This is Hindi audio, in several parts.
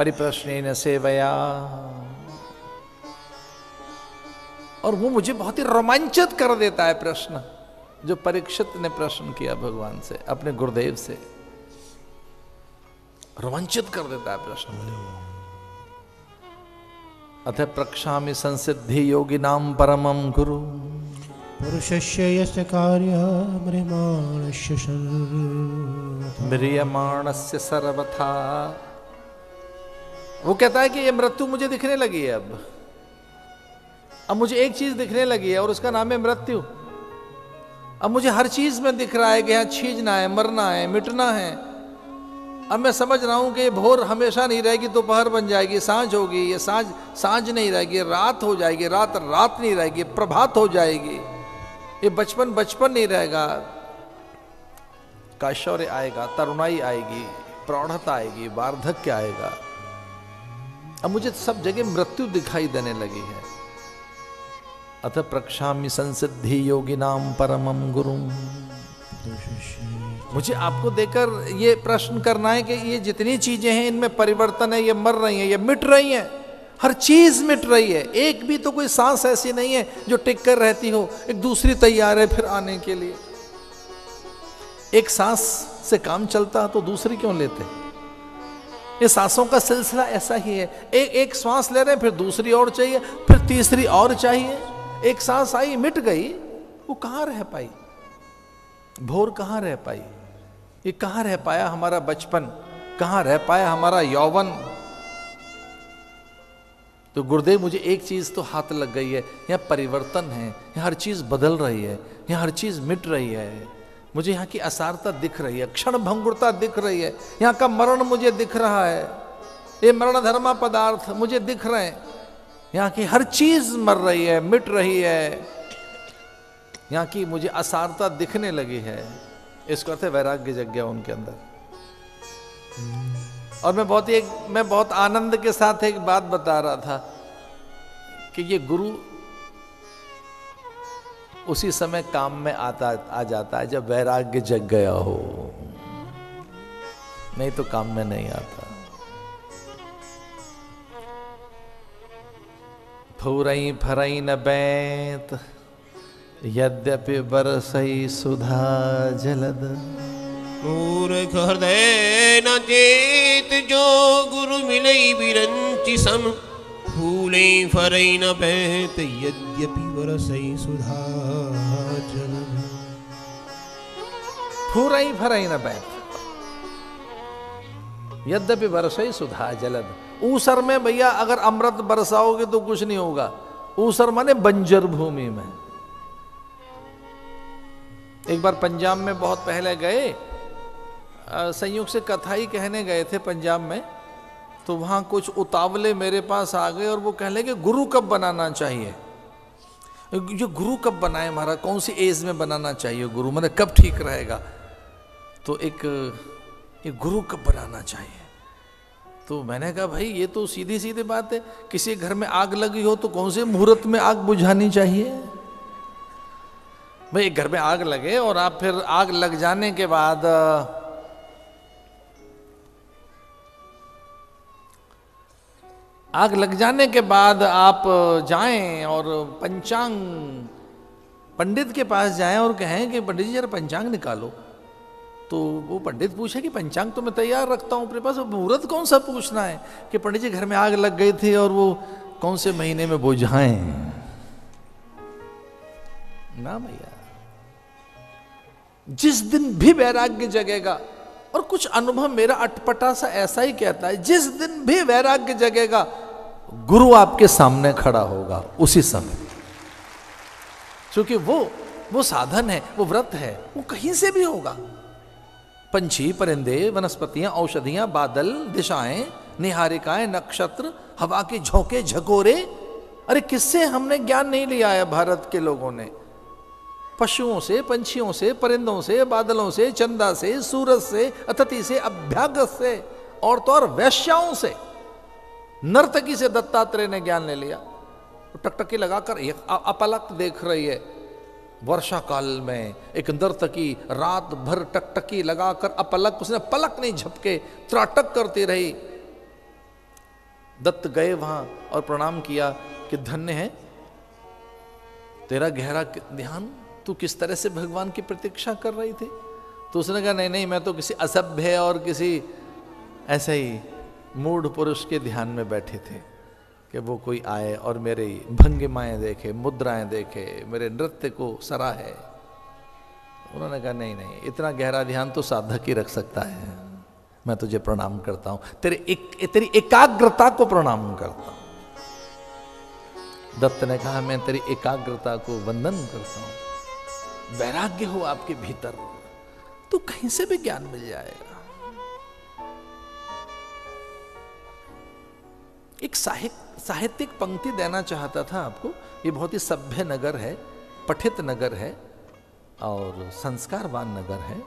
परिप्रश्नेन सेवया। और वो मुझे बहुत ही रोमांचित कर देता है प्रश्न, जो परीक्षित ने प्रश्न किया भगवान से, अपने गुरुदेव से, रोमांचित कर देता है प्रश्न मुझे। अथ प्रक्षामि संसिद्धि योगिनां परमं गुरु पुरुषस्य यस्य कार्यं म्रियमाणस्य सर्वथा। वो कहता है कि ये मृत्यु मुझे दिखने लगी है, अब मुझे एक चीज दिखने लगी है और उसका नाम है मृत्यु। अब मुझे हर चीज में दिख रहा है कि यहाँ छीजना है, मरना है, मिटना है। अब मैं समझ रहा हूं कि ये भोर हमेशा नहीं रहेगी, दोपहर बन जाएगी, सांझ होगी, ये सांझ नहीं रहेगी, रात हो जाएगी, रात नहीं रहेगी, प्रभात हो जाएगी। ये बचपन नहीं रहेगा, कैशोर्य आएगा, तरुणाई आएगी, प्रौढ़ता आएगी, वार्धक्य आएगा। अब मुझे सब जगह मृत्यु दिखाई देने लगी है। अथ प्रक्षामि संसिद्धि योगिनां परमं गुरुं। मुझे आपको देकर ये प्रश्न करना है कि ये जितनी चीजें हैं इनमें परिवर्तन है, ये मर रही हैं, ये मिट रही हैं, हर चीज मिट रही है। एक भी तो कोई सांस ऐसी नहीं है जो टिक कर रहती हो, एक दूसरी तैयार है फिर आने के लिए। एक सांस से काम चलता तो दूसरी क्यों लेते? ये सांसों का सिलसिला ऐसा ही है, एक श्वास ले रहे हैं, फिर दूसरी और चाहिए, फिर तीसरी और चाहिए। एक सांस आई, मिट गई, वो कहां रह पाई? भोर कहां रह पाई? ये कहां रह पाया हमारा बचपन? कहां रह पाया हमारा यौवन? तो गुरुदेव मुझे एक चीज तो हाथ लग गई है, यहाँ परिवर्तन है, यहाँ हर चीज बदल रही है, यहाँ हर चीज मिट रही है। मुझे यहाँ की असारता दिख रही है, क्षण भंगुरता दिख रही है, यहाँ का मरण मुझे दिख रहा है, ये मरण धर्मा पदार्थ मुझे दिख रहे हैं। यहाँ की हर चीज मर रही है, मिट रही है, यहाँ की मुझे असारता दिखने लगी है। इसको अर्थ है वैराग्य जग गया उनके अंदर। और मैं बहुत आनंद के साथ एक बात बता रहा था कि ये गुरु उसी समय काम में आ जाता है जब वैराग्य जग गया हो, नहीं तो काम में नहीं आता। फुरई फरई न बैत यद्यपि बरसई सुधा जलद। मूर्ख हृदय न चेत जो गुरु मिलई बिरंचि सम। फूले फरई न बैत यद्यपि बरसई सुधा जलद। फुरई फरई न बैत यद्यपि बरसई सुधा जलद। ऊसर में भैया अगर अमृत बरसाओगे तो कुछ नहीं होगा। ऊसर माने बंजर भूमि में। एक बार पंजाब में बहुत पहले गए, संयोग से कथा ही कहने गए थे पंजाब में, तो वहां कुछ उतावले मेरे पास आ गए और वो कह लगे गुरु कब बनाना चाहिए, ये गुरु कब बनाए महाराज, कौन सी एज में बनाना चाहिए गुरु, मतलब कब ठीक रहेगा। तो एक गुरु कब बनाना चाहिए। तो मैंने कहा भाई ये तो सीधी सीधी बात है, किसी घर में आग लगी हो तो कौन से मुहूर्त में आग बुझानी चाहिए। भाई एक घर में आग लगे और आप फिर आग लग जाने के बाद आप जाएं और पंचांग पंडित के पास जाएं और कहें कि पंडित जी जरा पंचांग निकालो। तो वो पंडित पूछे कि पंचांग तो मैं तैयार रखता हूं अपने पास, मुहूर्त कौन सा पूछना है कि पंडित जी घर में आग लग गई थी और वो कौन से महीने में बुझाएं। ना भैया, जिस दिन भी वैराग्य जगेगा, और कुछ अनुभव मेरा अटपटा सा ऐसा ही कहता है, जिस दिन भी वैराग्य जगेगा गुरु आपके सामने खड़ा होगा उसी समय। क्योंकि वो साधन है, वो व्रत है, वो कहीं से भी होगा। पंछी परिंदे, वनस्पतियां, औषधियां, बादल, दिशाएं, निहारिकाएं, नक्षत्र, हवा के झोंके झकोरे, अरे किससे हमने ज्ञान नहीं लिया है भारत के लोगों ने। पशुओं से, पंछियों से, परिंदों से, बादलों से, चंदा से, सूरज से, अतिथि से, अभ्यागत से, और तो और वैश्याओं से, नर्तकी से दत्तात्रेय ने ज्ञान ले लिया। टकटकी लगाकर एक अपलक देख रही है। वर्षा काल में एक नर्तकी रात भर टकटकी लगाकर अपलक, उसने पलक नहीं झपके, त्राटक करती रही। दत्त गए वहां और प्रणाम किया कि धन्य है तेरा गहरा ध्यान, तू किस तरह से भगवान की प्रतीक्षा कर रही थी। तो उसने कहा नहीं, मैं तो किसी असभ्य और किसी ऐसे ही मूढ़ पुरुष के ध्यान में बैठे थे कि वो कोई आए और मेरी भंगिमाएं देखे, मुद्राएं देखे, मेरे नृत्य को सराहे। उन्होंने कहा नहीं, इतना गहरा ध्यान तो साधक ही रख सकता है, मैं तुझे प्रणाम करता हूं, तेरी एकाग्रता को प्रणाम करता हूं। दत्त ने कहा मैं तेरी एकाग्रता को वंदन करता हूं, वैराग्य हो आपके भीतर तो कहीं से भी ज्ञान मिल जाएगा। एक साहित्यिक पंक्ति देना चाहता था आपको। ये बहुत ही सभ्य नगर है, पठित नगर है और संस्कारवान नगर है।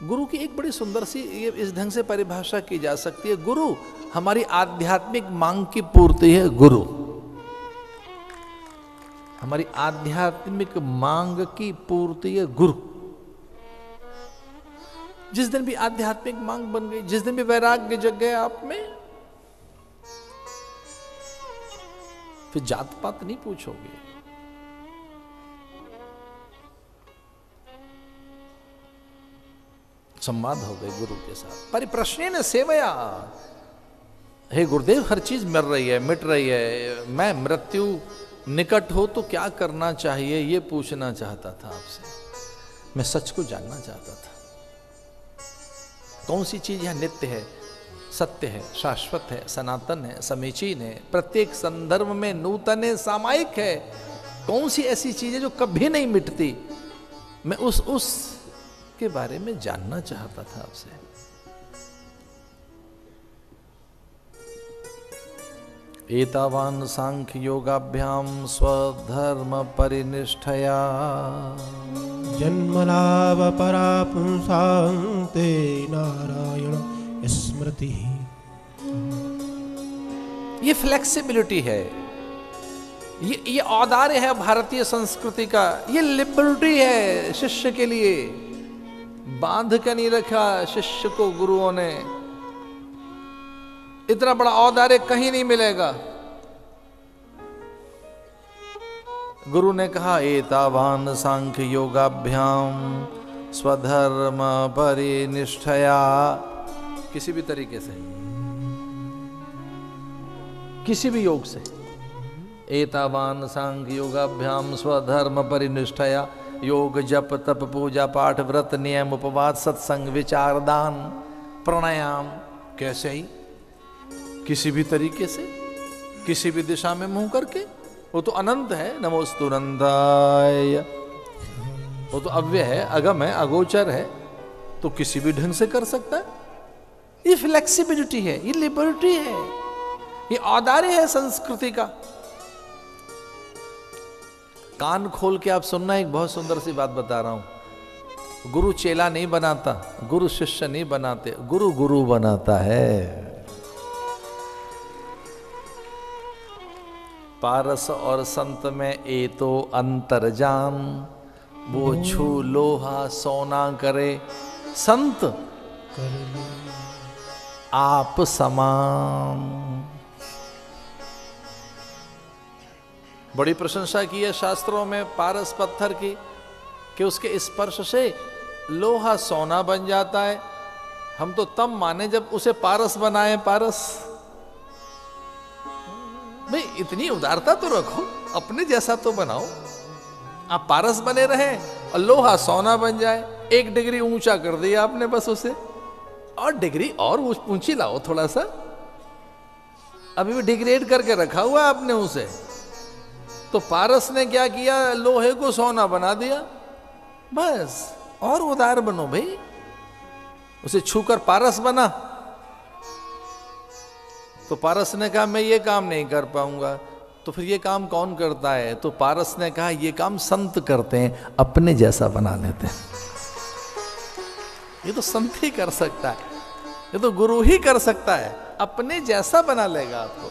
गुरु की एक बड़ी सुंदर सी ये इस ढंग से परिभाषा की जा सकती है, गुरु हमारी आध्यात्मिक मांग की पूर्ति है। गुरु हमारी आध्यात्मिक मांग की पूर्ति है गुरु। जिस दिन भी आध्यात्मिक मांग बन गई, जिस दिन भी वैराग्य जग गया आप में, फिर जात पात नहीं पूछोगे। संवाद हो गए गुरु के साथ। परिप्रश्नेन सेवया, हे गुरुदेव हर चीज मर रही है, मिट रही है, मैं मृत्यु निकट हो तो क्या करना चाहिए, ये पूछना चाहता था आपसे। मैं सच को जानना चाहता था, कौन सी चीज यह नित्य है, सत्य है, शाश्वत है, सनातन है, समीचीन है, प्रत्येक संदर्भ में नूतन है, सामायिक है। कौन सी ऐसी चीज है जो कभी नहीं मिटती। मैं उस के बारे में जानना चाहता था आपसे। एतावान सांख्य योगाभ्याम स्वधर्म परिनिष्ठया जन्मलाभ परापुंसान्ते नारायण स्मृति। ये फ्लेक्सिबिलिटी है, ये औदार्य है भारतीय संस्कृति का, ये लिबर्टी है शिष्य के लिए। बांध कर नहीं रखा शिष्य को गुरुओं ने, इतना बड़ा औदार्य कहीं नहीं मिलेगा। गुरु ने कहा एतावान सांख्य योगाभ्याम स्वधर्म परिनिष्ठया, किसी भी तरीके से, किसी भी योग से। एतावान सांख्य योगाभ्याम स्वधर्म परिनिष्ठया, योग जप तप पूजा पाठ व्रत नियम उपवास सत्संग विचार दान प्राणायाम, कैसे ही किसी भी तरीके से, किसी भी दिशा में मुंह करके। वो तो अनंत है, नमोस्तु नंदाय, वो तो अव्यय है, अगम है, अगोचर है, तो किसी भी ढंग से कर सकता है। ये फ्लेक्सिबिलिटी है, ये लिबर्टी है, ये औदार्य है संस्कृति का। कान खोल के आप सुनना, एक बहुत सुंदर सी बात बता रहा हूं। गुरु चेला नहीं बनाता, गुरु शिष्य नहीं बनाते, गुरु गुरु बनाता है। पारस और संत में ए तो अंतर जान, वो छू लोहा सोना करे, संत आप समान। बड़ी प्रशंसा की है शास्त्रों में पारस पत्थर की, कि उसके स्पर्श से लोहा सोना बन जाता है। हम तो तब माने जब उसे पारस बनाए। पारस भाई इतनी उदारता तो रखो, अपने जैसा तो बनाओ। आप पारस बने रहे और लोहा सोना बन जाए, 1 डिग्री ऊंचा कर दिया आपने बस उसे, और डिग्री और ऊंची लाओ थोड़ा सा। अभी भी डिग्रेड करके रखा हुआ आपने उसे। तो पारस ने क्या किया, लोहे को सोना बना दिया। बस और उदार बनो भाई, उसे छूकर पारस बना। तो पारस ने कहा मैं ये काम नहीं कर पाऊंगा, तो फिर ये काम कौन करता है? तो पारस ने कहा ये काम संत करते हैं, अपने जैसा बना लेते हैं। ये तो संत ही कर सकता है, ये तो गुरु ही कर सकता है, अपने जैसा बना लेगा आपको।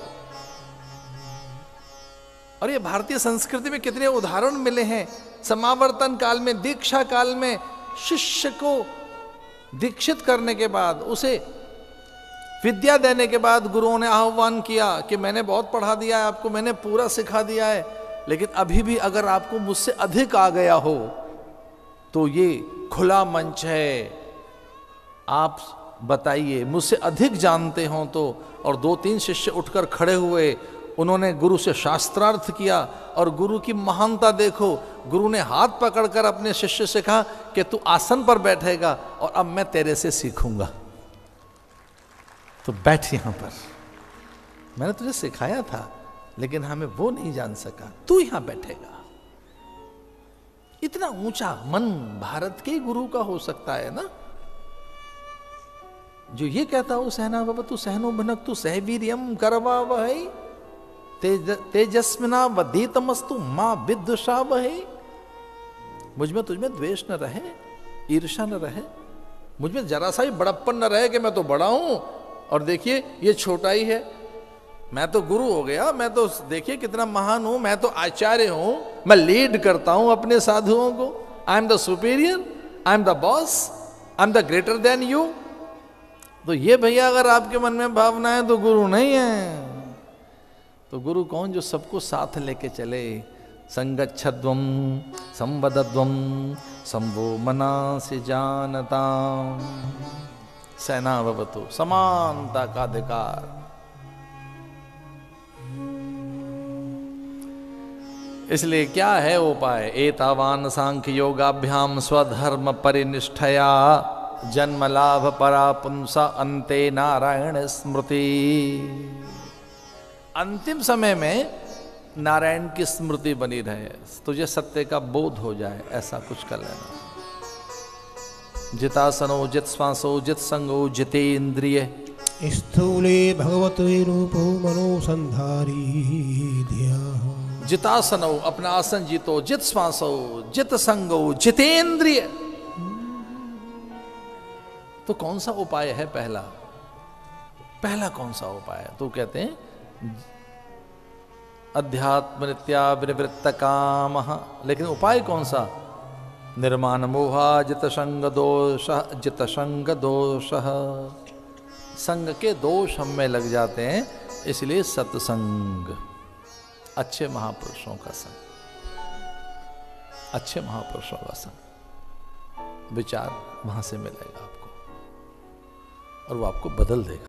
और ये भारतीय संस्कृति में कितने उदाहरण मिले हैं। समावर्तन काल में, दीक्षा काल में शिष्य को दीक्षित करने के बाद उसे विद्या देने के बाद गुरुओं ने आह्वान किया कि मैंने बहुत पढ़ा दिया है आपको, मैंने पूरा सिखा दिया है, लेकिन अभी भी अगर आपको मुझसे अधिक आ गया हो तो ये खुला मंच है, आप बताइए, मुझसे अधिक जानते हो तो। और 2-3 शिष्य उठकर खड़े हुए, उन्होंने गुरु से शास्त्रार्थ किया और गुरु की महानता देखो। गुरु ने हाथ पकड़कर अपने शिष्य से कहा कि तू आसन पर बैठेगा और अब मैं तेरे से सीखूंगा, तो बैठ यहां पर, मैंने तुझे सिखाया था लेकिन हमें वो नहीं जान सका, तू यहां बैठेगा। इतना ऊंचा मन भारत के गुरु का हो सकता है ना, जो ये कहता हो सहना भवतु सहनो भुनक्तु सहवीर्यम करवा वहै तेजस्विना वधीतमस्तु मां विद्विषा वहै। मुझ में तुझमें द्वेष न रहे, ईर्ष्या न रहे, मुझ में जरा सा ही बड़प्पन न रहे कि मैं तो बड़ा हूं और देखिए ये छोटा ही है, मैं तो गुरु हो गया, मैं तो देखिए कितना महान हूं, मैं तो आचार्य हूं, मैं लीड करता हूं अपने साधुओं को, I am the superior, I am the boss, I am the greater than you. तो ये भैया अगर आपके मन में भावना है तो गुरु नहीं है। तो गुरु कौन? जो सबको साथ लेके चले। संगच्छध्वम संवदध्वम संवो मनासि जानता सेना भवतु, समानता का अधिकार। इसलिए क्या है उपाय? एतावान सांख्य योगाभ्याम स्वधर्म परिनिष्ठया जन्म लाभ परा पुंसा अंते नारायण स्मृति। अंतिम समय में नारायण की स्मृति बनी रहे, तुझे सत्य का बोध हो जाए, ऐसा कुछ कर लेना। जितासनो जित श्वासो जित संगो जितेन्द्रिय स्थूले भगवते रूपो मनोसंधारी धिया। जितासनो अपना आसन जीतो, जित श्वासो जित संगो जितेन्द्रिय। तो कौन सा उपाय है पहला कौन सा उपाय है? तो कहते हैं अध्यात्म नित्या विनिवृत्त काम। लेकिन उपाय कौन सा? निर्माण मोहा जित संग दोष जित संग दोष। संग के दोष हम में लग जाते हैं, इसलिए सत्संग, अच्छे महापुरुषों का संग, अच्छे महापुरुषों का संग, विचार वहां से मिलेगा आपको और वो आपको बदल देगा।